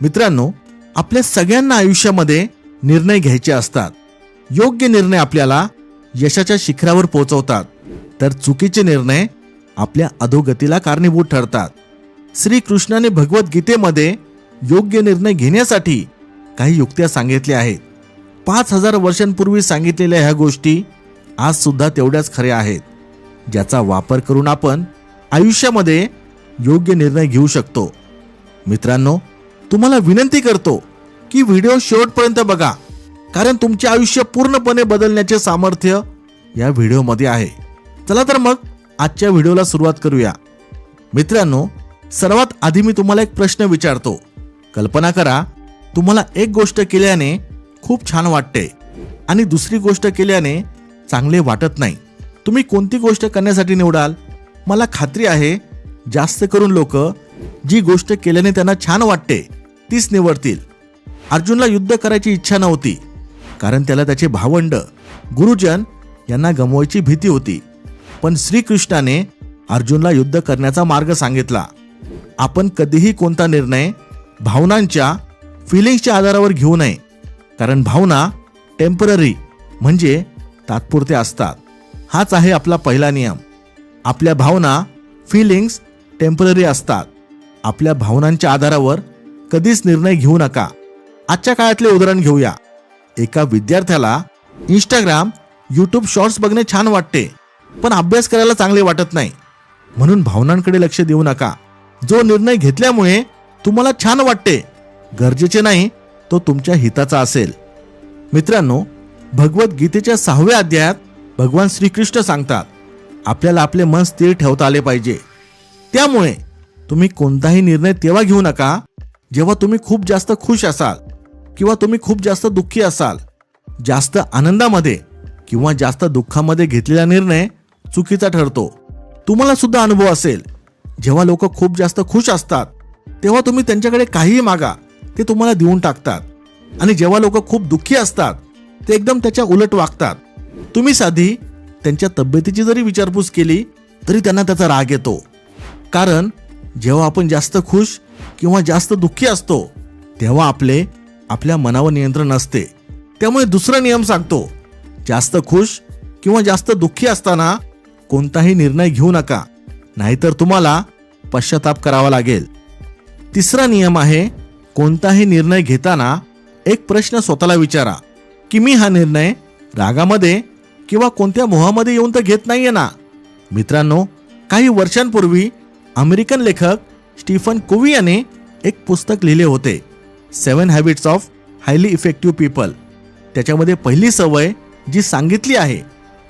मित्रांनो, आपल्या सगळ्यांना आयुष्यामध्ये निर्णय घ्यायचे असतात. योग्य निर्णय आपल्याला यशाच्या शिखरावर पोहोचवतात, तर चुकीचे निर्णय आपल्या अधोगतीला कारणीभूत ठरतात. श्रीकृष्णाने भगवद्गीतेमध्ये योग्य निर्णय घेण्यासाठी काही युक्त्या सांगितल्या आहेत. 5000 वर्षांपूर्वी सांगितलेल्या ह्या गोष्टी आज सुद्धा तेवढ्याच खऱ्या आहेत, ज्याचा वापर करून आपण आयुष्यामध्ये योग्य निर्णय घेऊ शकतो. मित्रांनो, तुम्हाला विनंती करतो की व्हिडिओ शेवटपर्यंत बघा, कारण तुमचे आयुष्य पूर्णपणे बदलण्याचे सामर्थ्य या व्हिडिओमध्ये आहे. चला तर मग आजच्या व्हिडिओला सुरुवात करूया. मित्रांनो, सर्वात आधी मी तुम्हाला एक प्रश्न विचारतो. कल्पना करा, तुम्हाला एक गोष्ट केल्याने खूप छान वाटते आणि दुसरी गोष्ट केल्याने चांगले वाटत नाही. तुम्ही कोणती गोष्ट करण्यासाठी निवडाल? मला खात्री आहे जास्त करून लोक जी गोष्ट केल्याने त्यांना छान वाटते तीच निवडतील. अर्जुनला युद्ध करायची इच्छा नव्हती, कारण त्याला त्याचे भावंड गुरुजन यांना गमवायची भीती होती. पण श्रीकृष्णाने अर्जुनला युद्ध करण्याचा मार्ग सांगितला. आपण कधीही कोणता निर्णय भावनांच्या फिलिंग्सच्या आधारावर घेऊ नये, कारण भावना टेम्पररी म्हणजे तात्पुरत्या असतात. हाच आहे आपला पहिला नियम. आपल्या भावना फिलिंग्स टेम्पररी असतात. आपल्या भावनांच्या आधारावर कधीच निर्णय घेऊ नका. आजच्या काळातले उदाहरण घेऊया. एका विद्यार्थ्याला इंस्टाग्राम, यूट्यूब शॉर्ट्स बघणे छान वाटते, पण अभ्यास करायला चांगले वाटत नाही. म्हणून भावनांकडे लक्ष देऊ नका. जो निर्णय घेतल्यामुळे तुम्हाला छान वाटते गरजेचे नाही तो तुमच्या हिताचा असेल. मित्रांनो, भगवद्गीतेच्या 6व्या अध्यायात भगवान श्रीकृष्ण सांगतात, आपल्याला आपले मन स्थिर ठेवता आले पाहिजे. त्यामुळे तुम्ही कोणताही निर्णय तेव्हा घेऊ नका जेव्हा तुम्ही खूप जास्त खुश असाल किंवा तुम्ही खूप जास्त दुःखी असाल. जास्त आनंदामध्ये किंवा जास्त दुःखामध्ये घेतलेला निर्णय चुकीचा ठरतो. तुम्हाला सुद्धा अनुभव असेल, जेव्हा लोक खूप जास्त खुश असतात तेव्हा तुम्ही त्यांच्याकडे काहीही मागा ते तुम्हाला देऊन टाकतात, आणि जेव्हा लोक खूप दुःखी असतात ते एकदम त्याच्या उलट वागतात. तुम्ही साधी त्यांच्या तब्येतीची जरी विचारपूस केली तरी त्यांना त्याचा राग येतो. कारण जेव्हा आपण जास्त खुश किंवा जास्त दुःखी असतो तेव्हा आपल्या मनावर नियंत्रण नसते. त्यामुळे दुसरा नियम सांगतो, जास्त खुश किंवा जास्त दुःखी असताना कोणताही निर्णय घेऊ नका, नाहीतर तुम्हाला पश्चाताप करावा लागेल. तिसरा नियम आहे, कोणताही निर्णय घेताना एक प्रश्न स्वतःला विचारा की मी हा निर्णय रागामध्ये किंवा कोणत्या मोहामध्ये येऊन तर घेत नाहीये ना. मित्रांनो, काही वर्षांपूर्वी अमेरिकन लेखक स्टीफन कोव्ही याने एक पुस्तक लिहिले होते, 7 habits of highly effective people. त्याच्यामध्ये पहिली सवय जी सांगितली आहे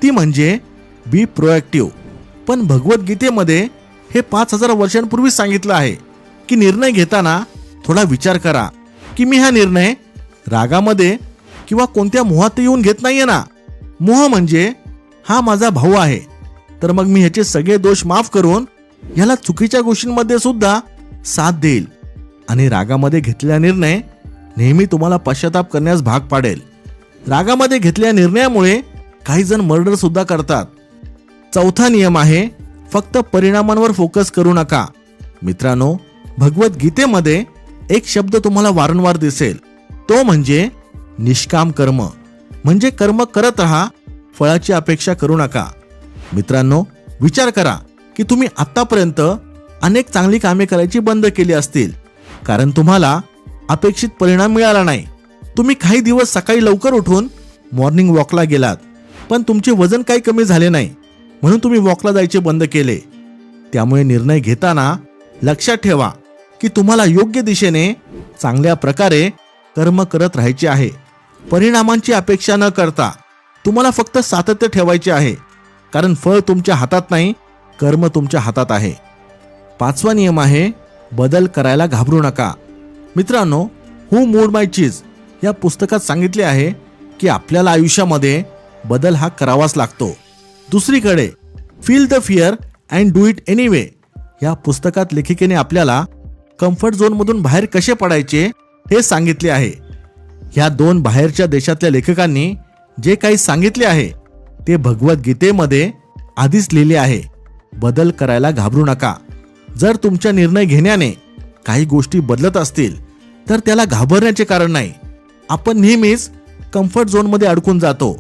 ती म्हणजे बी प्रोएक्टिव्ह. पण भगवद्गीतेमध्ये हे 5000 वर्षांपूर्वी सांगितलं आहे की निर्णय घेताना थोडा विचार करा की मी हा निर्णय रागामध्ये किंवा कोणत्या मोहात येऊन घेत नाहीये ना. मोह म्हणजे हा माझा भाऊ आहे, तर मग मी ह्याचे सगळे दोष माफ करून ह्याला चुकीच्या गोष्टींमध्ये सुद्धा साथ देईल. आणि रागामध्ये घेतलेला निर्णय नेहमी तुम्हाला पश्चाताप करण्यास भाग पाडेल. रागामध्ये घेतलेल्या निर्णयामुळे काही जण मर्डर सुद्धा करतात. चौथा नियम आहे, फक्त परिणामांवर फोकस करू नका. मित्रांनो, भगवद्गीतेमध्ये एक शब्द तुम्हाला वारंवार दिसेल, तो म्हणजे निष्काम कर्म. म्हणजे कर्म करत राहा, फळाची अपेक्षा करू नका. मित्रांनो, विचार करा की तुम्ही आतापर्यंत अनेक चांगली कामे करायची बंद केली असतील, कारण तुम्हाला अपेक्षित परिणाम मिळाला नाही. तुम्ही काही दिवस सकाळी लवकर उठून मॉर्निंग वॉकला गेलात, पण तुमचे वजन काही कमी झाले नाही, म्हणून तुम्ही वॉकला जायचे बंद केले. त्यामुळे निर्णय घेताना लक्षात ठेवा की तुम्हाला योग्य दिशेने चांगल्या प्रकारे कर्म करत राहायचे आहे. परिणामांची अपेक्षा न करता तुम्हाला फक्त सातत्य ठेवायचे आहे, कारण फळ तुमच्या हातात नाही, कर्म तुमच्या हातात आहे. 5वा नियम आहे, बदल करायला घाबरू नका. मित्रांनो, हू मूड माय चीज या पुस्तकात सांगितले आहे की आपल्याला आयुष्यामध्ये बदल हा करावाच लागतो. दुसरीकडे feel the fear and do it anyway या पुस्तकात लेखिकेने आपल्याला कम्फर्ट झोनमधून बाहेर कसे पडायचे हे सांगितले आहे. ह्या 2 बाहेरच्या देशातल्या लेखकांनी जे काही सांगितले आहे ते भगवद्गीतेमध्ये आधीच लिहिले आहे. बदल करायला घाबरू नका. जर तुमच्या निर्णय घेण्याने काही गोष्टी बदलत असतील तर त्याला घाबरण्याचे कारण नाही. आपण नेहमीच कम्फर्ट झोनमध्ये अडकून जातो.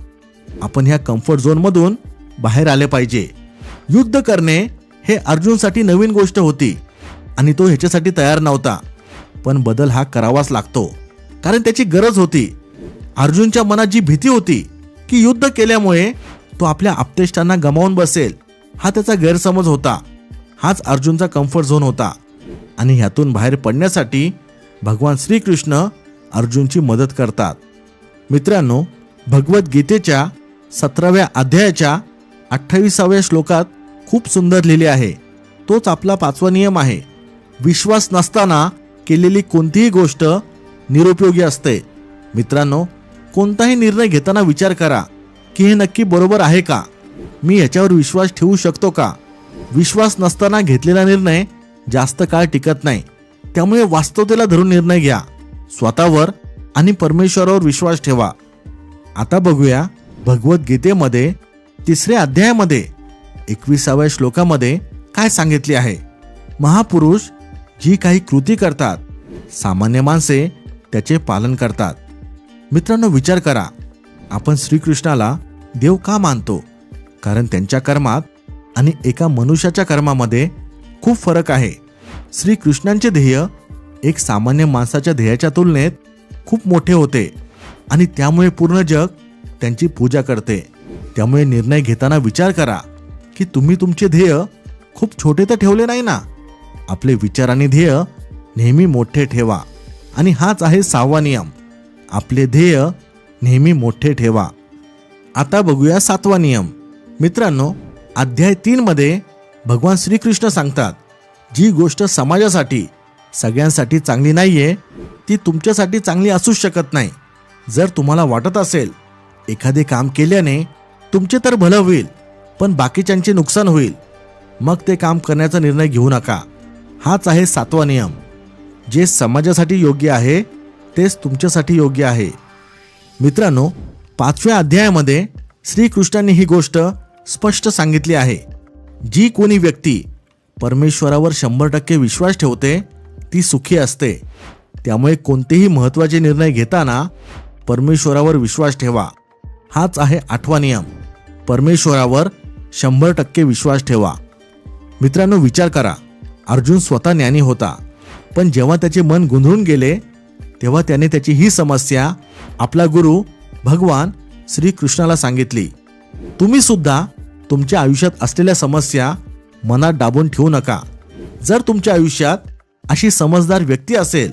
आपण ह्या कम्फर्ट झोनमधून बाहेर आले पाहिजे. युद्ध करणे हे अर्जुनसाठी नवीन गोष्ट होती आणि तो ह्याच्यासाठी तयार नव्हता. पण बदल हा करावाच लागतो, कारण त्याची गरज होती. अर्जुनच्या मनात जी भीती होती की युद्ध केल्यामुळे तो आपल्या आप्तेष्टांना गमावून बसेल, हा त्याचा गैरसमज होता. हाच अर्जुनचा कम्फर्ट झोन होता आणि ह्यातून बाहेर पडण्यासाठी भगवान श्रीकृष्ण अर्जुनची मदत करतात. मित्रांनो, भगवद्गीतेच्या 17व्या अध्यायाच्या 28व्या श्लोकात खूप सुंदर लिहिले आहे. तोच आपला 5वा नियम आहे. विश्वास नसताना केलेली कोणतीही गोष्ट निरुपयोगी असते. मित्रांनो, कोणताही निर्णय घेताना विचार करा की हे नक्की बरोबर आहे का? मी याच्यावर विश्वास ठेवू शकतो का? विश्वास नसताना घेतलेला निर्णय जास्त काळ टिकत नाही. त्यामुळे वास्तवतेला धरून निर्णय घ्या. स्वतःवर आणि परमेश्वरावर विश्वास ठेवा. आता बघूया भगवद्गीतेमध्ये 3ऱ्या अध्यायामध्ये 21व्या श्लोकामध्ये काय सांगितले आहे. महापुरुष जी काही कृती करतात, सामान्य माणसे त्याचे पालन करतात. मित्रांनो, विचार करा, आपण श्रीकृष्णाला देव का मानतो? कारण त्यांच्या कर्मात आणि एका मनुष्याच्या कर्मामध्ये खूप फरक आहे. श्रीकृष्णांचे ध्येय एक सामान्य माणसाच्या ध्येयाच्या तुलनेत खूप मोठे होते आणि त्यामुळे पूर्ण जग त्यांची पूजा करते. त्यामुळे निर्णय घेताना विचार करा की तुम्ही तुमचे ध्येय खूप छोटे तर ठेवले नाही ना. आपले विचार आणि ध्येय नेहमी मोठे ठेवा. आणि हाच आहे 6वा नियम, आपले ध्येय नेहमी मोठे ठेवा. आता बघूया 7वा नियम. मित्रांनो, अध्याय 3 मध्ये भगवान श्रीकृष्ण सांगतात, जी गोष्ट समाजासाठी सगळ्यांसाठी चांगली नाहीये ती तुमच्यासाठी चांगली असूच शकत नाही. जर तुम्हाला वाटत असेल एखादे काम केल्याने तुमचे तर भलं होईल पण बाकीच्यांचे नुकसान होईल, मग ते काम करण्याचा निर्णय घेऊ नका. हाच आहे 7वा नियम. जे समाजासाठी योग्य आहे तेच तुमच्यासाठी योग्य आहे. मित्रांनो, 5व्या अध्यायामध्ये श्रीकृष्णांनी ही गोष्ट स्पष्ट सांगितली आहे. जी कोणी व्यक्ती परमेश्वरावर 100% विश्वास ठेवते ती सुखी असते. त्यामुळे कोणतेही महत्त्वाचे निर्णय घेताना परमेश्वरावर विश्वास ठेवा. हाच आहे 8वा नियम, परमेश्वरावर 100% विश्वास ठेवा. मित्रांनो, विचार करा, अर्जुन स्वतः ज्ञानी होता, पण जेव्हा त्याचे मन गोंधळून गेले तेव्हा त्याने त्याची ही समस्या आपला गुरु भगवान श्रीकृष्णाला सांगितली. तुम्ही सुद्धा तुमच्या आयुष्यात असलेल्या समस्या मनात दाबून ठेवू नका. जर तुमच्या आयुष्यात अशी समजदार व्यक्ती असेल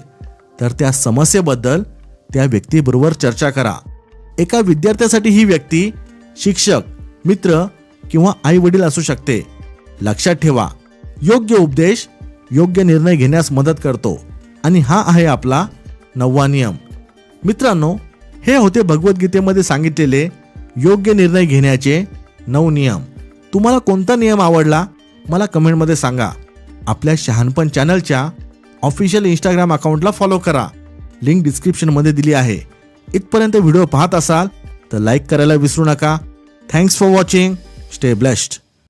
तर त्या समस्येबद्दल त्या व्यक्तीबरोबर चर्चा करा. एका विद्यार्थ्यासाठी ही व्यक्ती शिक्षक, मित्र किंवा आई वडील असू शकते. लक्षात ठेवा, योग्य उपदेश योग्य निर्णय घेण्यास मदत करतो आणि हा आहे आपला 9वा नियम. मित्रांनो, हे होते भगवद्गीतेमध्ये सांगितलेले योग्य निर्णय घेण्याचे 9 नियम. तुम्हाला कोणता नियम आवडला मला कमेंटमध्ये सांगा. आपल्या शहाणपण चॅनलच्या ऑफिशियल इंस्टाग्राम अकाउंटला फॉलो करा. लिंक डिस्क्रिप्शनमध्ये दिली आहे. इथपर्यंत व्हिडिओ पाहत असाल तर लाईक करायला विसरू नका. Thanks for watching. Stay blessed.